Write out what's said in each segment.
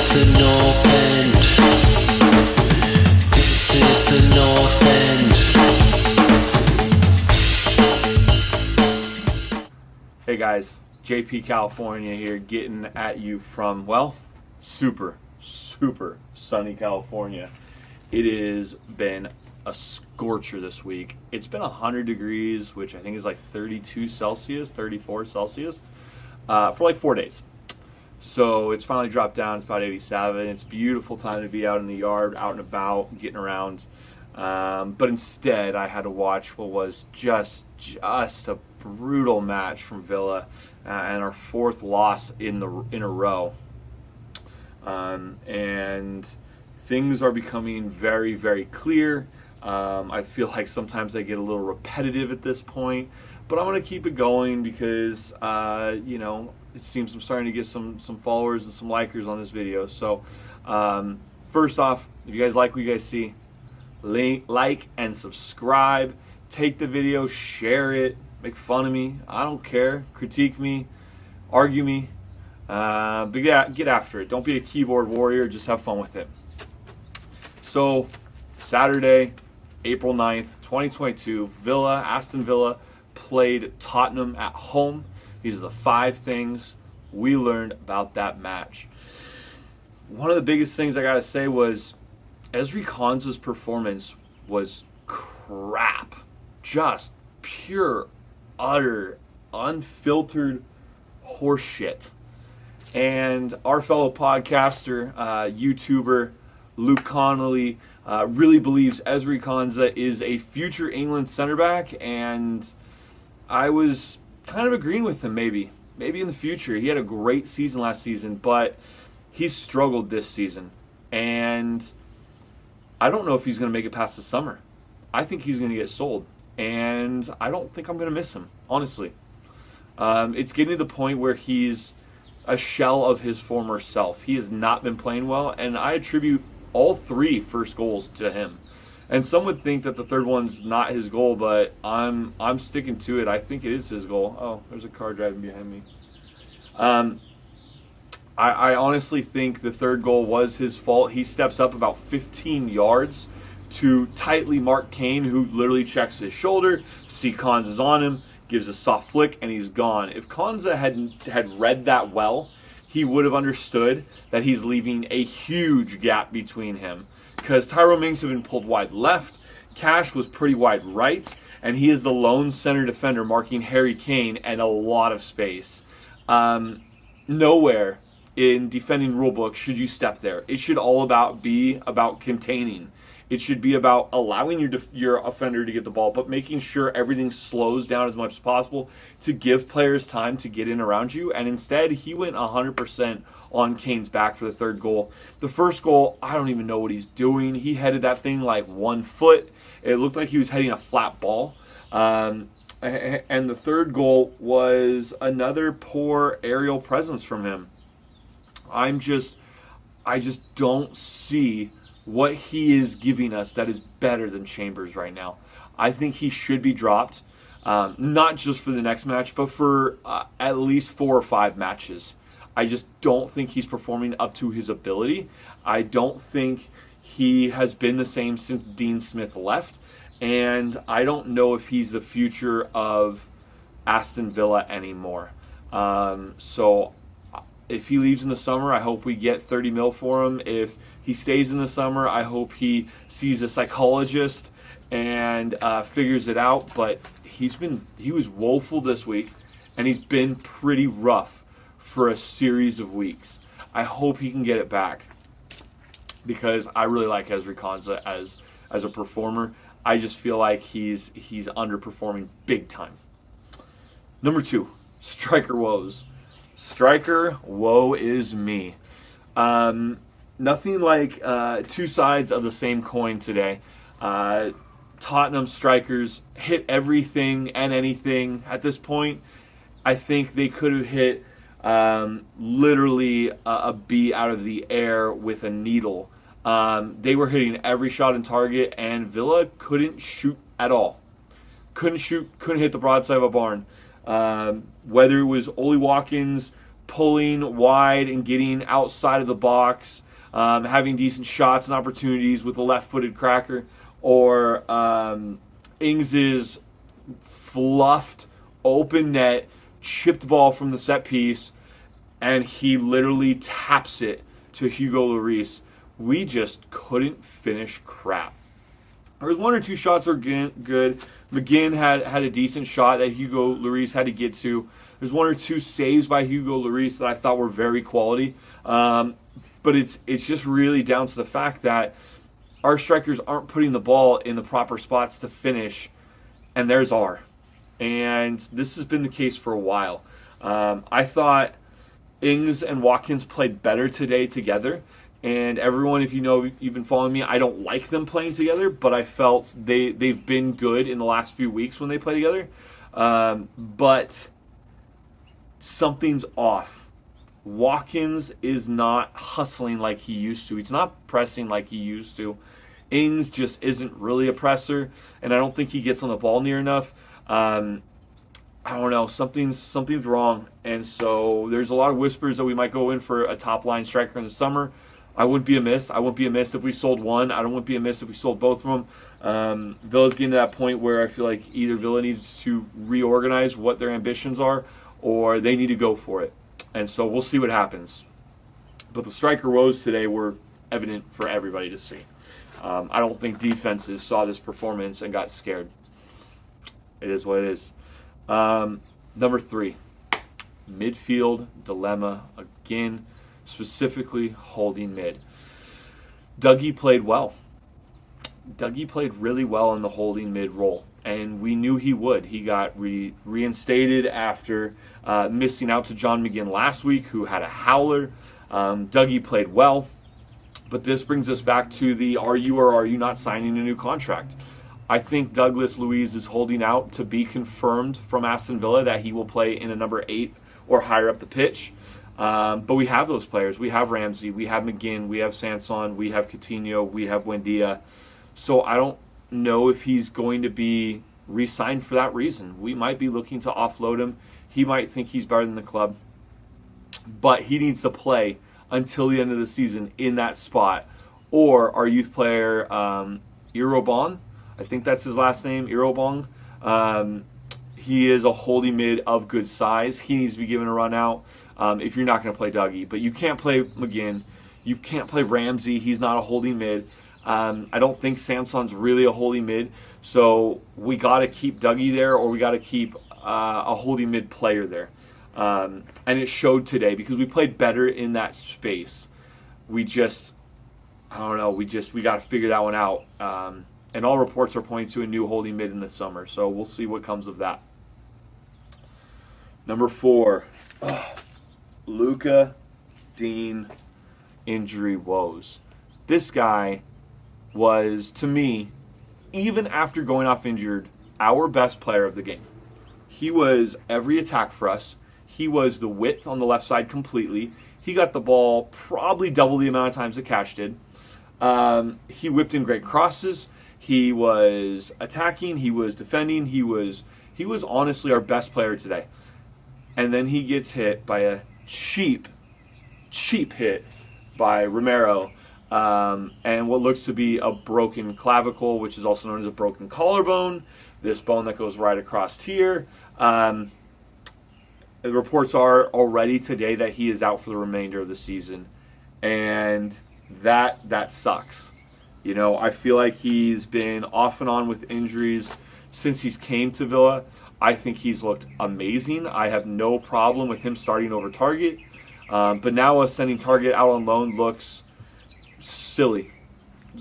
is the North End. This is the North End. Hey guys, JP California here, getting at you from, well, super sunny California. It has been a scorcher this week. It's been 100 degrees, which I think is like 32 Celsius, 34 Celsius, for like 4 days. So it's finally dropped down. It's about 87. It's a beautiful time to be out in the yard, out and about, getting around. But instead, I had to watch what was just a brutal match from Villa, and our fourth loss in a row. And things are becoming very, very clear. I feel like sometimes I get a little repetitive at this point, but I'm going to keep it going because, it seems I'm starting to get some followers and some likers on this video. So, first off, if you guys like what you guys see, like and subscribe. Take the video, share it, make fun of me. I don't care. Critique me, argue me. But yeah, get after it. Don't be a keyboard warrior. Just have fun with it. So, Saturday, April 9th, 2022, Aston Villa played Tottenham at home. These are the 5 things we learned about that match. One of the biggest things I got to say was Ezri Konsa's performance was crap. Just pure, utter, unfiltered horseshit. And our fellow podcaster, YouTuber, Luke Connolly, really believes Ezri Konsa is a future England center back, and I was kind of agreeing with him maybe in the future. He had a great season last season, but he's struggled this season, and I don't know if he's going to make it past the summer. I think he's going to get sold, and I don't think I'm going to miss him, honestly. It's getting to the point where he's a shell of his former self. He has not been playing well, and I attribute all 3 first goals to him. And some would think that the third one's not his goal, but I'm sticking to it. I think it is his goal. Oh, there's a car driving behind me. I honestly think the third goal was his fault. He steps up about 15 yards to tightly mark Kane, who literally checks his shoulder. See Konsa's on him, gives a soft flick, and he's gone. If Konsa had read that well, he would have understood that he's leaving a huge gap between him. Because Tyrone Mings had been pulled wide left, Cash was pretty wide right, and he is the lone center defender marking Harry Kane and a lot of space. Nowhere in defending rulebook should you step there. It should be about containing. It should be about allowing your offender to get the ball, but making sure everything slows down as much as possible to give players time to get in around you. And instead, he went 100% on Kane's back for the third goal. The first goal, I don't even know what he's doing. He headed that thing like 1 foot. It looked like he was heading a flat ball. And the third goal was another poor aerial presence from him. I just don't see what he is giving us that is better than Chambers right now. I think he should be dropped, not just for the next match, but for at least 4 or 5 matches. I just don't think he's performing up to his ability. I don't think he has been the same since Dean Smith left, and I don't know if he's the future of Aston Villa anymore. So if he leaves in the summer, I hope we get 30 mil for him. If he stays in the summer, I hope he sees a psychologist and figures it out. But he was woeful this week, and he's been pretty rough for a series of weeks. I hope he can get it back because I really like Ezri Konsa as a performer. I just feel like he's underperforming big time. Number 2, striker woes. Striker, woe is me. Nothing like 2 sides of the same coin today. Tottenham strikers hit everything and anything. At this point, I think they could have hit literally a bee out of the air with a needle. They were hitting every shot on target, and Villa couldn't shoot at all. Couldn't hit the broadside of a barn. Whether it was Oli Watkins pulling wide and getting outside of the box, having decent shots and opportunities with a left-footed cracker, or Ings's fluffed open net chipped ball from the set piece, and he literally taps it to Hugo Lloris. We just couldn't finish crap. There was one or two shots that were good. McGinn had a decent shot that Hugo Lloris had to get to. There's one or two saves by Hugo Lloris that I thought were very quality. But it's just really down to the fact that our strikers aren't putting the ball in the proper spots to finish, and theirs are. And this has been the case for a while. I thought Ings and Watkins played better today together. And everyone, if you know, you've been following me, I don't like them playing together, but I felt they've been good in the last few weeks when they play together. But something's off. Watkins is not hustling like he used to. He's not pressing like he used to. Ings just isn't really a presser, and I don't think he gets on the ball near enough. I don't know, something's wrong. And so there's a lot of whispers that we might go in for a top-line striker in the summer. I wouldn't be amiss. I wouldn't be amiss if we sold one. I wouldn't be amiss if we sold both of them. Villa's getting to that point where I feel like either Villa needs to reorganize what their ambitions are, or they need to go for it. And so we'll see what happens. But the striker woes today were evident for everybody to see. I don't think defenses saw this performance and got scared. It is what it is. Number 3, midfield dilemma again. Specifically holding mid. Dougie played well. Dougie played really well in the holding mid role, and we knew he would. He got reinstated after missing out to John McGinn last week, who had a howler. Dougie played well, but this brings us back to the are you or are you not signing a new contract? I think Douglas Luiz is holding out to be confirmed from Aston Villa that he will play in a number 8 or higher up the pitch. But we have those players. We have Ramsey, we have McGinn, we have Sanson, we have Coutinho, we have Buendia. So I don't know if he's going to be re-signed for that reason. We might be looking to offload him. He might think he's better than the club. But he needs to play until the end of the season in that spot. Or our youth player, Irobong, I think that's his last name, Irobong. He is a holding mid of good size. He needs to be given a run out if you're not going to play Dougie. But you can't play McGinn. You can't play Ramsey. He's not a holding mid. I don't think Sanson's really a holding mid. So we got to keep Dougie there, or we got to keep a holding mid player there. And it showed today because we played better in that space. We just, I don't know, we got to figure that one out. And all reports are pointing to a new holding mid in the summer. So we'll see what comes of that. Number 4, Luca Dean injury woes. This guy was, to me, even after going off injured, our best player of the game. He was every attack for us. He was the width on the left side completely. He got the ball probably double the amount of times that Cash did. He whipped in great crosses. He was attacking. He was defending. He was honestly our best player today. And then he gets hit by a cheap hit by Romero, and what looks to be a broken clavicle, which is also known as a broken collarbone, this bone that goes right across here. The reports are already today that he is out for the remainder of the season, and that sucks. You know, I feel like he's been off and on with injuries since he's came to Villa. I think he's looked amazing. I have no problem with him starting over Target. But now us sending Target out on loan looks silly.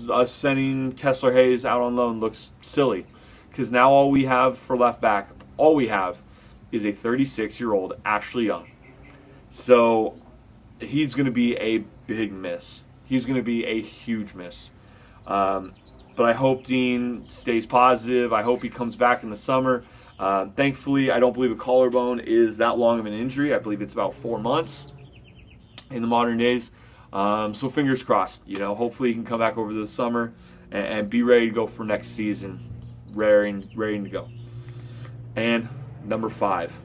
Us sending Kessler Hayes out on loan looks silly. Because now all we have for left back, all we have is a 36-year-old Ashley Young. So he's going to be a big miss. He's going to be a huge miss. But I hope Dean stays positive. I hope he comes back in the summer. Thankfully, I don't believe a collarbone is that long of an injury. I believe it's about 4 months in the modern days. So fingers crossed. You know, hopefully he can come back over the summer and be ready to go for next season, ready to go. And number 5,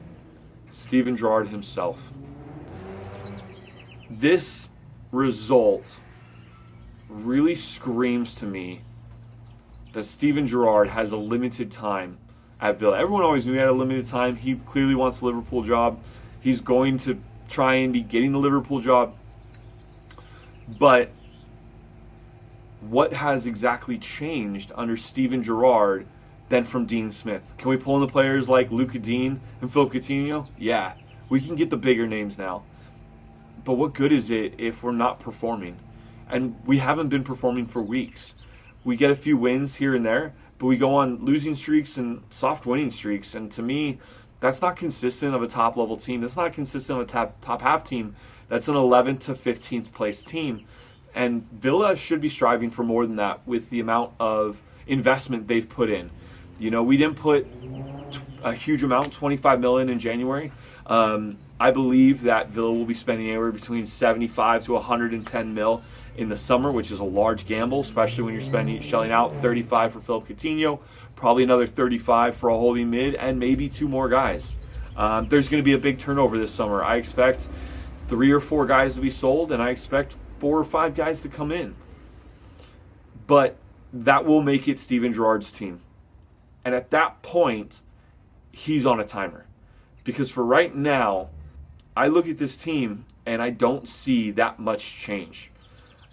Steven Gerrard himself. this result really screams to me that Steven Gerrard has a limited time at Villa. Everyone always knew he had a limited time. He clearly wants the Liverpool job. He's going to try and be getting the Liverpool job. But what has exactly changed under Steven Gerrard than from Dean Smith? Can we pull in the players like Luka Dean and Philip Coutinho? Yeah, we can get the bigger names now. But what good is it if we're not performing? And we haven't been performing for weeks. We get a few wins here and there, but we go on losing streaks and soft winning streaks. And to me, that's not consistent of a top-level team. That's not consistent of a top half team. That's an 11th to 15th place team. And Villa should be striving for more than that with the amount of investment they've put in. You know, we didn't put a huge amount, 25 million in January. I believe that Villa will be spending anywhere between 75 to 110 mil in the summer, which is a large gamble, especially when you're shelling out 35 for Philip Coutinho, probably another 35 for a holding mid, and maybe 2 more guys. There's going to be a big turnover this summer. I expect 3 or 4 guys to be sold, and I expect 4 or 5 guys to come in. But that will make it Steven Gerrard's team. And at that point, he's on a timer. Because for right now, I look at this team and I don't see that much change.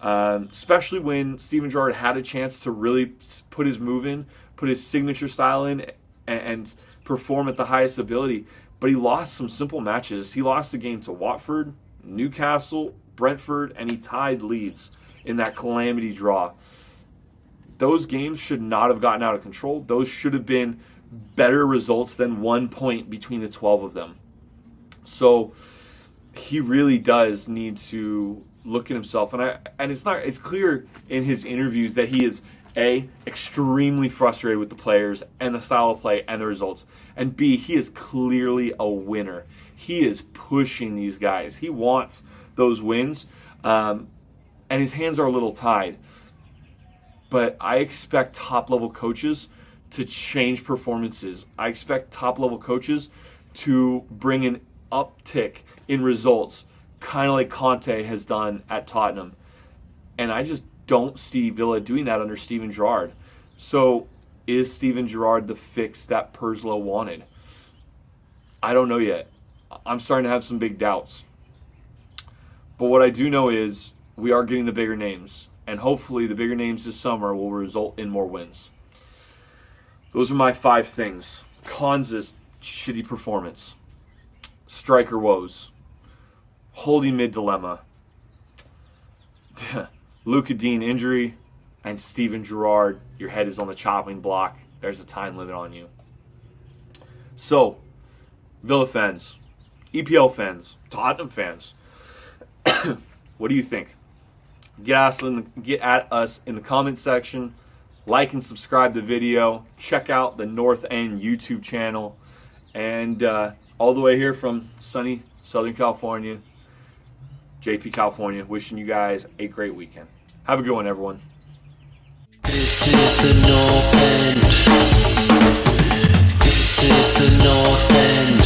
Especially when Steven Gerrard had a chance to really put his move in, put his signature style in, and perform at the highest ability. But he lost some simple matches. He lost the game to Watford, Newcastle, Brentford, and he tied Leeds in that calamity draw. Those games should not have gotten out of control. Those should have been better results than 1 point between the 12 of them. So he really does need to look at himself, and it's clear in his interviews that he is A, extremely frustrated with the players and the style of play and the results, and B, he is clearly a winner. He is pushing these guys. He wants those wins, and his hands are a little tied. But I expect top-level coaches to change performances. I expect top-level coaches to bring an uptick in results, kind of like Conte has done at Tottenham. And I just don't see Villa doing that under Steven Gerrard. So is Steven Gerrard the fix that Purslow wanted? I don't know yet. I'm starting to have some big doubts. But what I do know is we are getting the bigger names. And hopefully the bigger names this summer will result in more wins. Those are my 5 things. Konsa's shitty performance. Striker woes. Holding mid dilemma. Luka Dean injury. And Steven Gerrard, your head is on the chopping block. There's a time limit on you. So, Villa fans, EPL fans, Tottenham fans, what do you think? Get at us in the comment section. Like and subscribe to the video. Check out the North End YouTube channel. And all the way here from sunny Southern California, JP California, wishing you guys a great weekend. Have a good one, everyone. This is the North End. This is the North End.